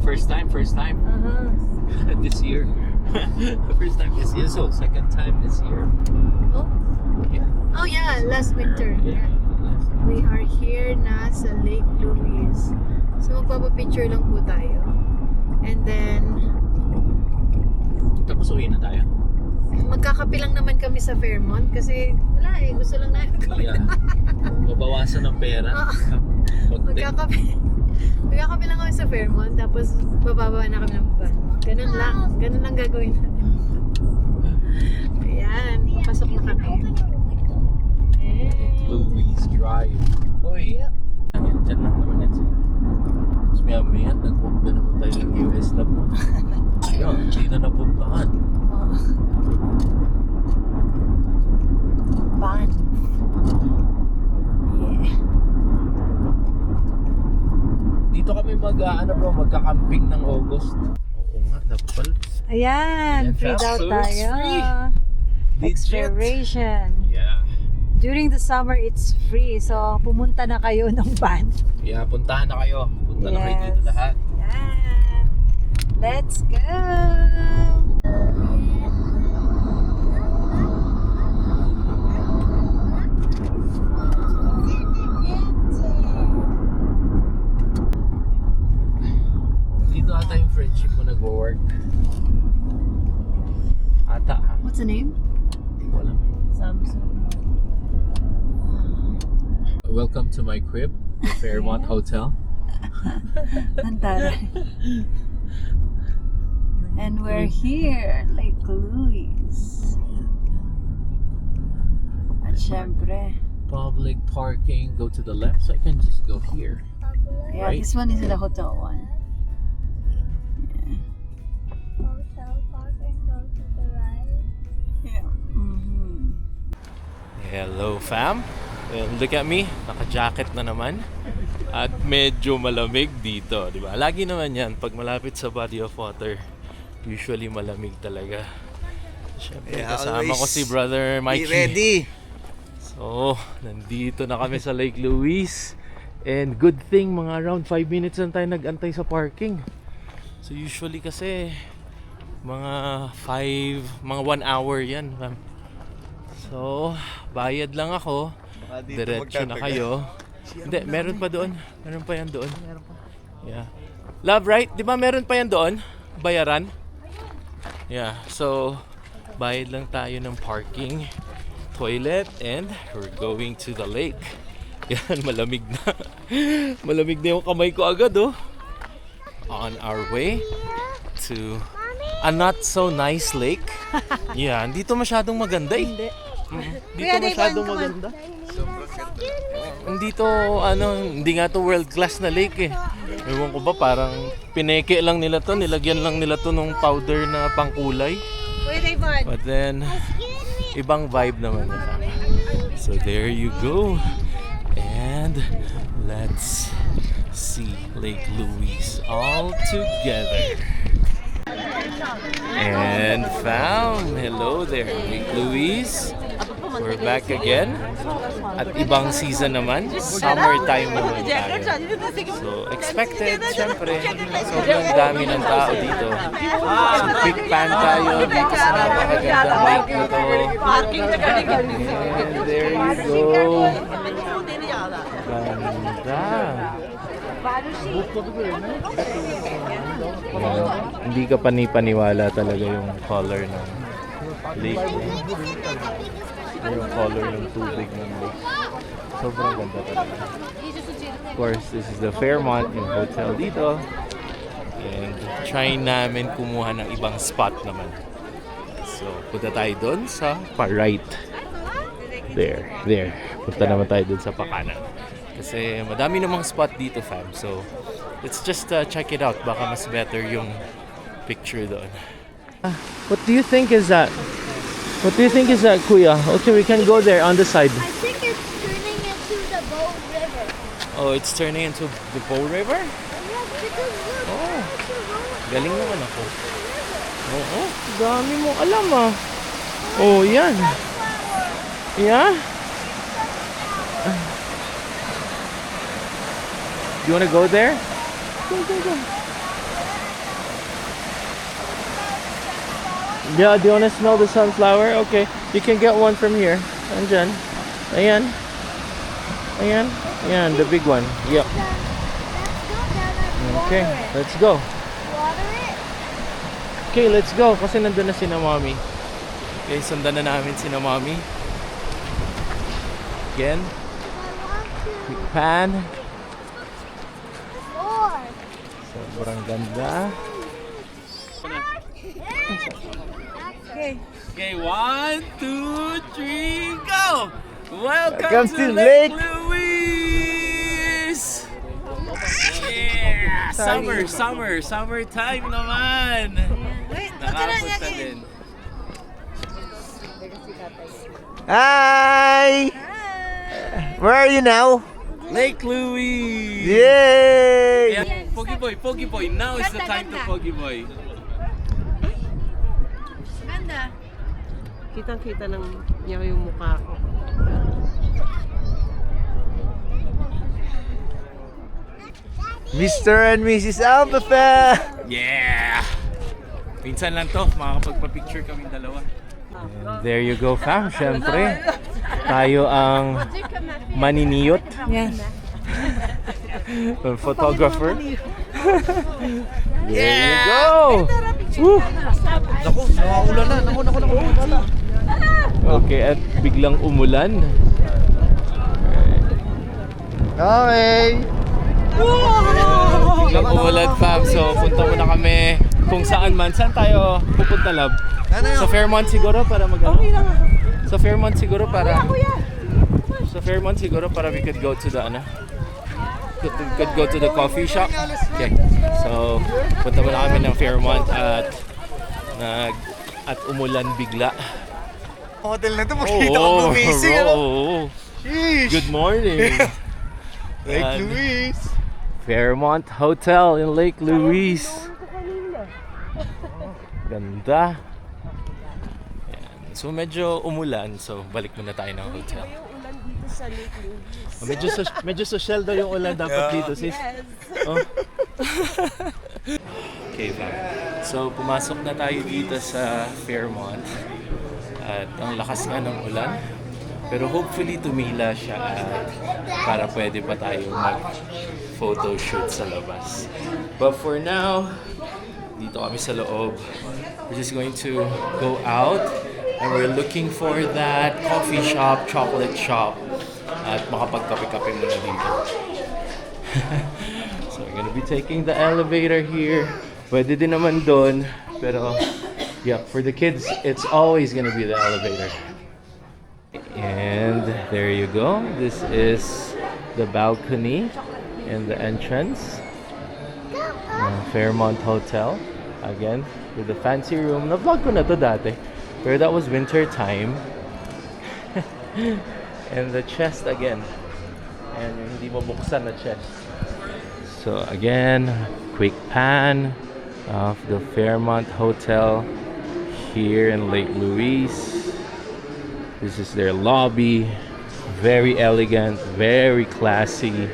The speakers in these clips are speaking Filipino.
First time. This year. First time this year, so second time this year. Oh? Yeah. Oh yeah, last winter. Yeah. We are here na sa Lake Louise. So magpapapicture lang po tayo. And then, Tapos uwi na tayo. magkakape lang naman kami sa Fairmont kasi wala eh, gusto lang namin kami. Yeah. Mabawasan ng pera. Konti. Magkakape lang kami sa Fairmont, tapos bababa na kami ng van. Ganun lang gagawin natin. Ayan, pasok na kami. Louise Drive. Hoy! Yep. Diyan lang naman yan sila. Tapos maya nag-walk na naman tayo ng US Lab. Ayun, hindi na napuntahan. Van. Yeah. Dito kami magkakamping ng August. Oo nga, dapat pala. Ayan, free fam, daw so it's tayo. free. Exploration. Yeah. During the summer, it's free. So, pumunta na kayo ng van. Yeah, puntahan na kayo. Punta na kayo dito lahat. Yan. Let's go! Dito ata yung friendship mo nag-work. Ata ha? What's the name? Hindi ko alam. Samsung. Welcome to my crib, the Fairmont Hotel. Antaray. And we're here, Lake Louise. At syempre, Public parking, go to the left, so I can just go here. yeah, Right. this one is the hotel one. Hotel park and go to the right. Yeah. Mm-hmm. Hello fam. Well, look at me, naka-jacket na naman. At medyo malamig dito, di ba? Lagi naman yan, pag malapit sa body of water, usually malamig talaga. Siyempre, kasama ko si Brother Mikey. Be ready! So, nandito na kami sa Lake Louise. And good thing, mga around 5 minutes lang tayo nag-antay sa parking. So, usually kasi, mga 1 hour yan. Fam. So, bayad lang ako. Diretso na kayo. Hindi, meron pa doon. Meron pa yan doon. Yeah. Love, right? Di ba meron pa yan doon? Bayaran? Yeah. So, bayad lang tayo ng parking, toilet, and we're going to the lake. Yan, malamig na. Malamig na yung kamay ko agad, oh. On our way to a not so nice lake. Yeah, dito masyadong maganda eh. Hindi. Dito masyadong maganda. Dito, hindi nga to world class na lake eh. Ewan ko ba, parang pineke lang nila to, nilagyan lang nila to nung powder na pangkulay. But then, ibang vibe naman yun. So there you go. And let's see Lake Louise all together. And fam, hello there, Lake Louise. We're back again. At ibang season naman, summertime naman tayo. So expected, syempre, sobrang dami ng tao dito. So quick pan tayo dito sa napakagandang lake na to. And there you go. Ganda. Hindi ka panipaniwala talaga yung color ng lake. Yung color ng tubig ng lake. Sobrang ganda talaga. Of course, this is the Fairmont yung hotel dito. And try namin kumuha ng ibang spot naman. So, punta tayo doon sa pa-right. There. Punta naman tayo doon sa pa-kanan. Kasi madami namang spot dito, fam. So, let's just check it out. Baka mas better yung picture doon. What do you think is that? What do you think is that, Kuya? Okay, we can go there on the side. I think it's turning into the Bow River. Oh, it's turning into the Bow River? Yes, because look, Oh, it's a road. galing naman ako. Oo, dami mo alam ah. Oh, yan. Yeah? You wanna go there? Go. Yeah, do you want to smell the sunflower? Okay, you can get one from here. Andyan. Ayan. Ayan. Ayan, the big one. Yep. Let's go down and Okay, water it. let's go. Water it. Okay, let's go. Kasi nandun na sina Mommy. Okay, sundan na namin sina Mommy. Again, I want to. quick pan. More. Sobrang ganda. Okay. Okay, 1, 2, 3, go! Welcome Welcome to to Lake Lake- Louise! Yeah! Summer time naman! Wait, Nakapunta din. Hi! Where are you now? Lake Louise! Yay! Yeah, Pogi Boy, now is the time to Pogi Boy. Ganda. Kitang-kita ng niya yung mukha ko. Mr. and Mrs. Alpha! Yeah! Minsan lang to, makakapagpa-picture kami dalawa. And there you go, fam. Siyempre, tayo ang maniniyot. Yes. Photographer. There you go! Woo! Naku, nakaulan na. Naku. Okay, at biglang umulan. Okay. Biglang umulan, fam. So, punta muna kami kung saan man. Saan tayo pupunta, love? Sa Fairmont siguro para mag-ano? Sa Fairmont siguro para... Sa Fairmont siguro para we could go to the ano? Could go to the coffee shop. Okay. So, punta muna kami ng Fairmont at umulan bigla. Hotel na to, makikita ko gumising. bro. Ano? Sheesh. Good morning. Lake Yan. Louise. Fairmont Hotel in Lake Louise. Ganda. Yan. So medyo umulan, so balik muna tayo ng hotel. Ulan dito sa Lake Louise. Medyo social daw yung ulan dapat dito, sis. Oh. Okay, fam. So pumasok na tayo dito sa Fairmont. At ang lakas nga ng ulan. Pero hopefully tumila siya at para pwede pa tayo mag-photo shoot sa labas. But for now, dito kami sa loob. We're just going to go out and we're looking for that coffee shop, chocolate shop at makapagkape-kape muna dito. So we're gonna be taking the elevator here. Pwede din naman doon, pero yeah, for the kids, it's always gonna be the elevator. And there you go. This is the balcony and the entrance. Fairmont Hotel. Again, with the fancy room. Na-vlog ko na to dati. Pero that was winter time. And the chest again. And yung hindi mabuksan na chest. So again, quick pan of the Fairmont Hotel here in Lake Louise. This is their lobby. Very elegant, very classy.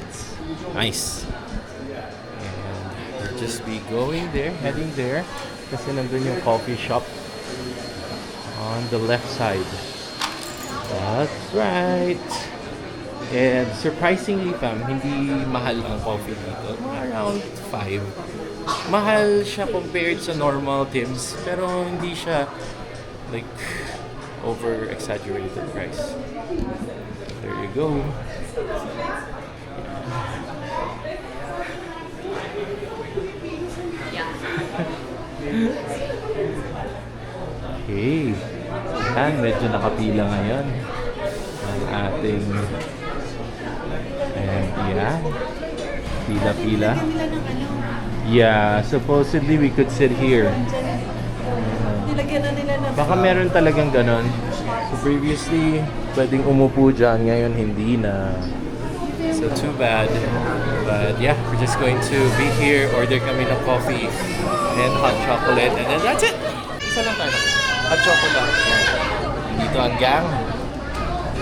It's nice. And we'll just be going there, heading there. Kasi nandun yung coffee shop on the left side. That's right. And surprisingly, fam, hindi mahal ang coffee dito. Around 5. Mahal siya compared sa normal Tim's. Pero hindi siya like over-exaggerated price. There you go. Okay. Yan, medyo nakapila ngayon ang ating and yan. Pila-pila. Yeah, supposedly we could sit here. Nilagyan na nila ng Baka meron talagang ganon. So previously, pwedeng umupo dyan. Ngayon, hindi na. So too bad. But yeah, we're just going to be here. Order kami ng coffee and hot chocolate. And then that's it. Isa lang tayo. Hot chocolate. Dito ang gang.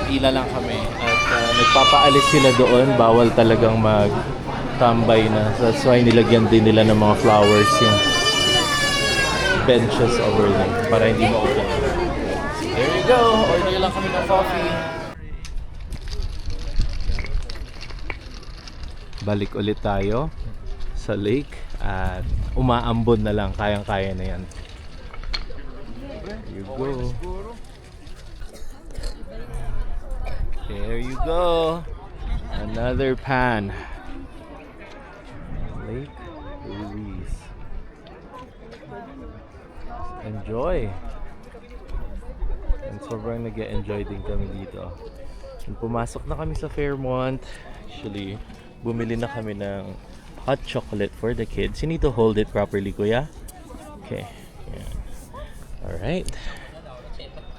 Pila lang kami. At nagpapaalis sila doon. Bawal talagang magtambay na. That's why nilagyan din nila ng mga flowers yun. benches over there para hindi maupo. There you go. Order lang kami ng coffee. Balik ulit tayo sa lake at umaambon na lang. Kayang-kaya na yan. There you go. There you go. Another pan. Lake Louise. Enjoy. And sobrang nag-enjoy din kami dito. And pumasok na kami sa Fairmont. Actually, bumili na kami ng hot chocolate for the kids. You need to hold it properly, kuya. Okay. Yan. Alright.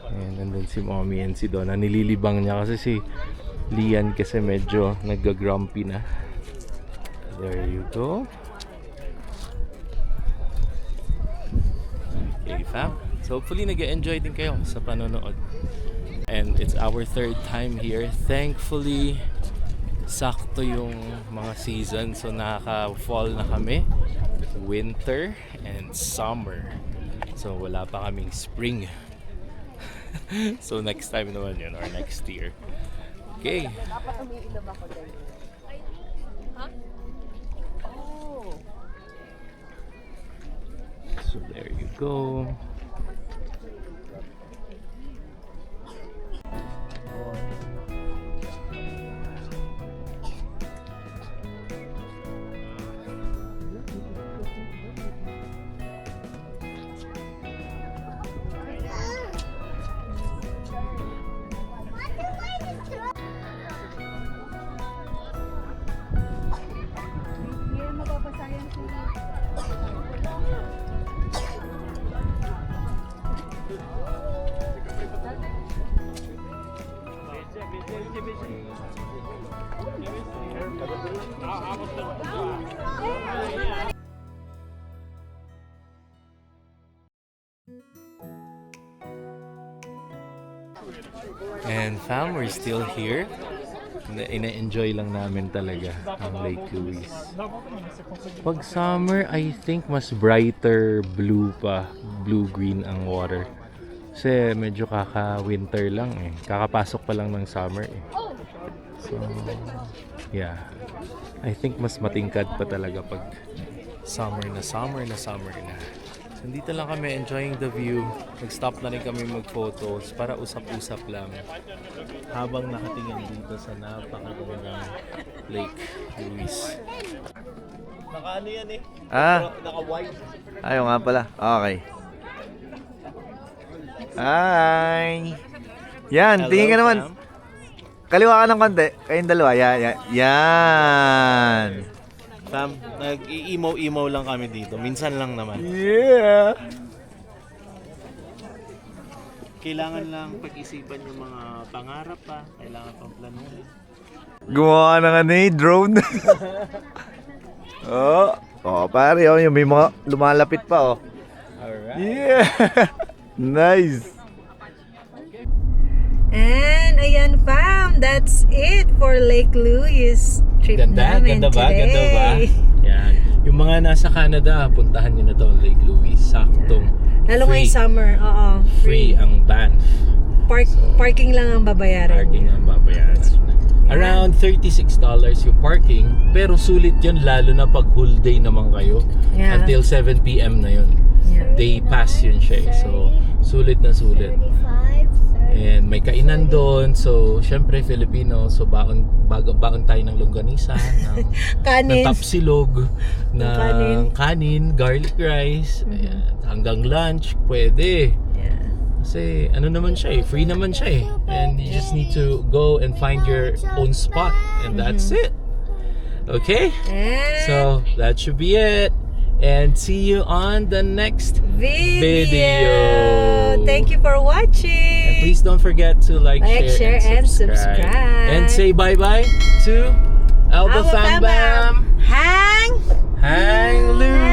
And nandun si mommy and si Donna. Nililibang niya kasi si Lian kasi medyo nag-grumpy na. There you go. Okay, fam. So hopefully nag-enjoy din kayo sa panonood. And it's our third time here. Thankfully, sakto yung mga season. So nakaka-fall na kami, winter, and summer. So wala pa kaming spring. So next time naman yun, or next year. Okay. So there you go. And fam, we're still here. Ina-enjoy lang namin talaga ang Lake Louise. Pag summer, I think mas brighter blue pa. Blue-green ang water. Kasi medyo kaka-winter lang eh. Kakapasok pa lang ng summer eh. So, yeah. I think mas matingkad pa talaga pag summer na. So, dito lang kami enjoying the view. Nag-stop na rin kami mag-photos para usap-usap lang habang nakatingin dito sa napakagandang Lake Louise. Naka-ano yan eh? Naka-wide. Ayaw nga pala. Okay. Hi! Yan, tingin ka naman. Fam. Kaliwa ka ng konti. Kayong dalawa. Yan. Fam, nag-i-emo-emo lang kami dito. Minsan lang naman. Yeah! Kailangan lang pag-isipan yung mga pangarap pa. Kailangan pang planuhin. Gumawa ka ng drone. Pare, yung may mga lumalapit pa, Alright. Yeah! Nice! And ayan fam, that's it for Lake Louise trip namin Ganda ba? today. Yan. Yung mga nasa Canada, puntahan nyo na to Lake Louise. Saktong Lalo free. ngayong summer, Free ang Banff. Parking lang ang babayaran. Parking ang babayaran. Around $36 yung parking. Pero sulit yun lalo na pag whole day naman kayo. Yeah. Until 7 p.m. na yun. Yeah. Day pass yun siya eh. So, sulit na sulit. And may kainan doon. So, syempre Filipino. So, baon tayo ng longganisa, ng Kanin. tapsilog, ng kanin, garlic rice. Ayan. Hanggang lunch, pwede. Yeah. Kasi ano naman siya eh, free naman siya eh. And you just need to go and find your own spot. And that's it. Okay? And So, that should be it. And see you on the next video. Thank you for watching. And please don't forget to like, share, and subscribe. And say bye-bye to Alba Fam Bam. Hang Hang loose.